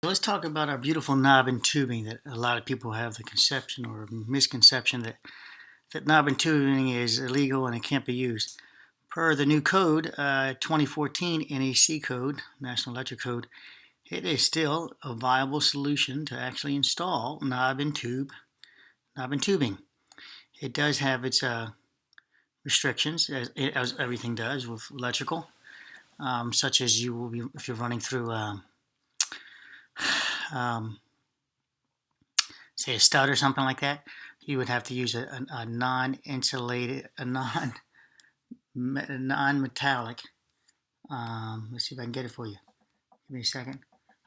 Let's talk about our beautiful knob and tubing that a lot of people have the conception or misconception that knob and tubing is illegal and it can't be used. Per the new code, 2014 NEC code, National Electric Code, it is still a viable solution to actually install knob and tubing. It does have its restrictions, as everything does with electrical, such as you will be if you're running through say a stud or something like that, you would have to use a non-insulated, non-metallic. Let's see if I can get it for you. Give me a second.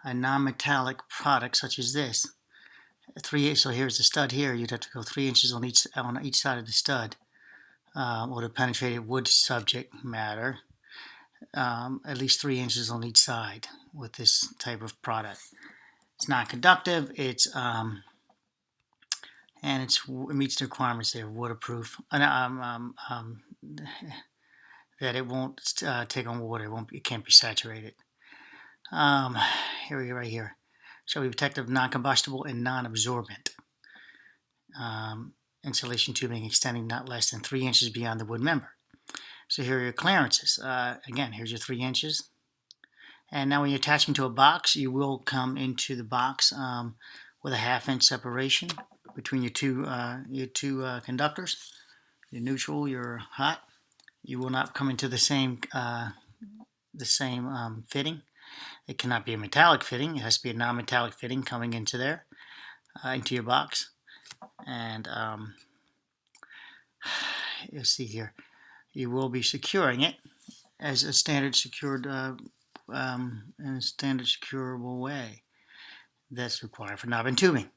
A non-metallic product such as this. So here's the stud here. You'd have to go 3 inches on each side of the stud, or the penetrated wood subject matter, at least 3 inches on each side with this type of product. It's non-conductive. It meets the requirements there, waterproof, that it won't take on water. It can't be saturated. Here we go, right here. Shall be protective, non-combustible, and non-absorbent. Insulation tubing extending not less than 3 inches beyond the wood member. So here are your clearances. Again, here's your 3 inches. And now when you're attaching to a box, you will come into the box with a 1/2 inch separation between your two conductors, your neutral, your hot. You will not come into the same fitting. It cannot be a metallic fitting. It has to be a non-metallic fitting coming into there, into your box. And you'll see here, you will be securing it as a standard secured in a standard securable way that's required for knob and tubing.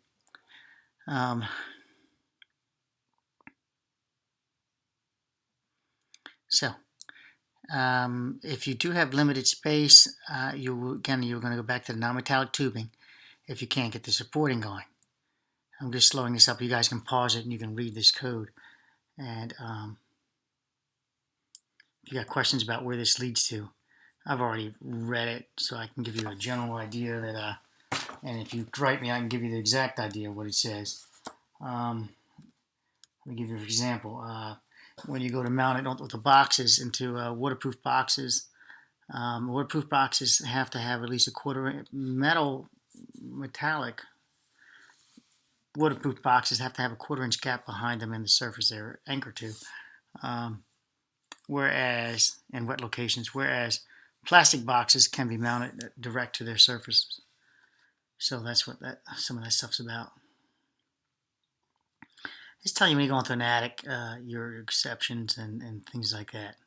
If you do have limited space, you're going to go back to the non-metallic tubing if you can't get the supporting going. I'm just slowing this up. You guys can pause it and you can read this code. And if you got questions about where this leads to, I've already read it, so I can give you a general idea that, and if you write me, I can give you the exact idea of what it says. Let me give you an example. When you go to mount it with the boxes into waterproof boxes, waterproof boxes have to have at least metallic waterproof boxes have to have a 1/4 inch gap behind them in the surface they're anchored to. Whereas in wet locations, whereas plastic boxes can be mounted direct to their surfaces. So that's what some of that stuff's about. It's telling you when you go into an attic, your exceptions and things like that.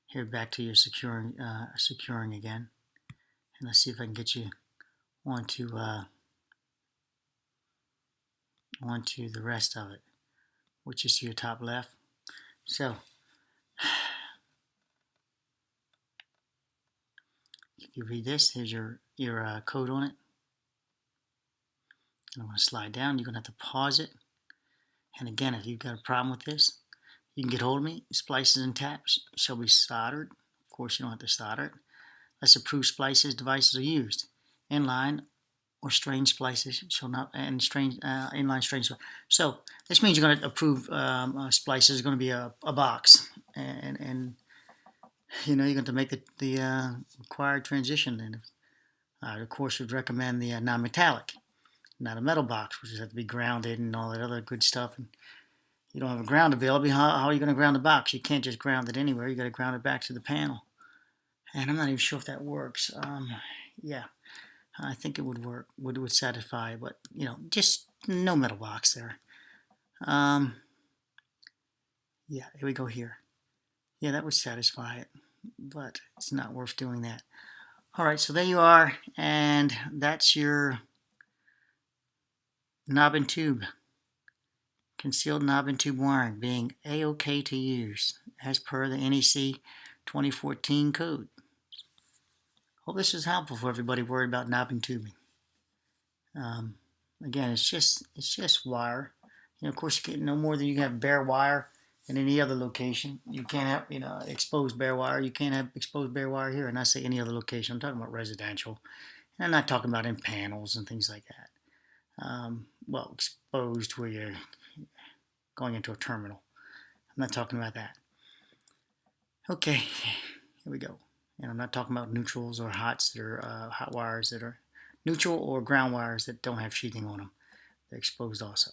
Here, back to your securing again, and let's see if I can get you onto the rest of it, which is to your top left. So, if you read this, here's your code on it. I'm going to slide down. You're going to have to pause it. And again, if you've got a problem with this, you can get hold of me. Splices and taps shall be soldered. Of course, you don't have to solder it. Unless approved splices devices are used. Inline or strain splices shall not, and inline strain. So this means you're going to approve splices. Is going to be a box, and you know you're going to make the required transition. And of course, would recommend the non-metallic, not a metal box, which has to be grounded and all that other good stuff. And you don't have a ground available. How are you going to ground the box? You can't just ground it anywhere. You got to ground it back to the panel. And I'm not even sure if that works. Yeah, I think it would work. Would satisfy, but you know, just no metal box there. Yeah, here we go here. Yeah, that would satisfy it, but it's not worth doing that. All right, so there you are, and that's your knob and tube. Concealed knob and tube wiring being A-OK to use as per the NEC 2014 code. Hope this is helpful for everybody worried about knob and tubing. Again, it's just wire. You know, of course, you get no more than you have bare wire in any other location. You can't have, exposed bare wire. You can't have exposed bare wire here. And I say any other location. I'm talking about residential. And I'm not talking about in panels and things like that. Well, exposed where you're going into a terminal. I'm not talking about that. Okay, here we go. And I'm not talking about neutrals or hots that are hot wires that are neutral or ground wires that don't have sheathing on them. They're exposed also.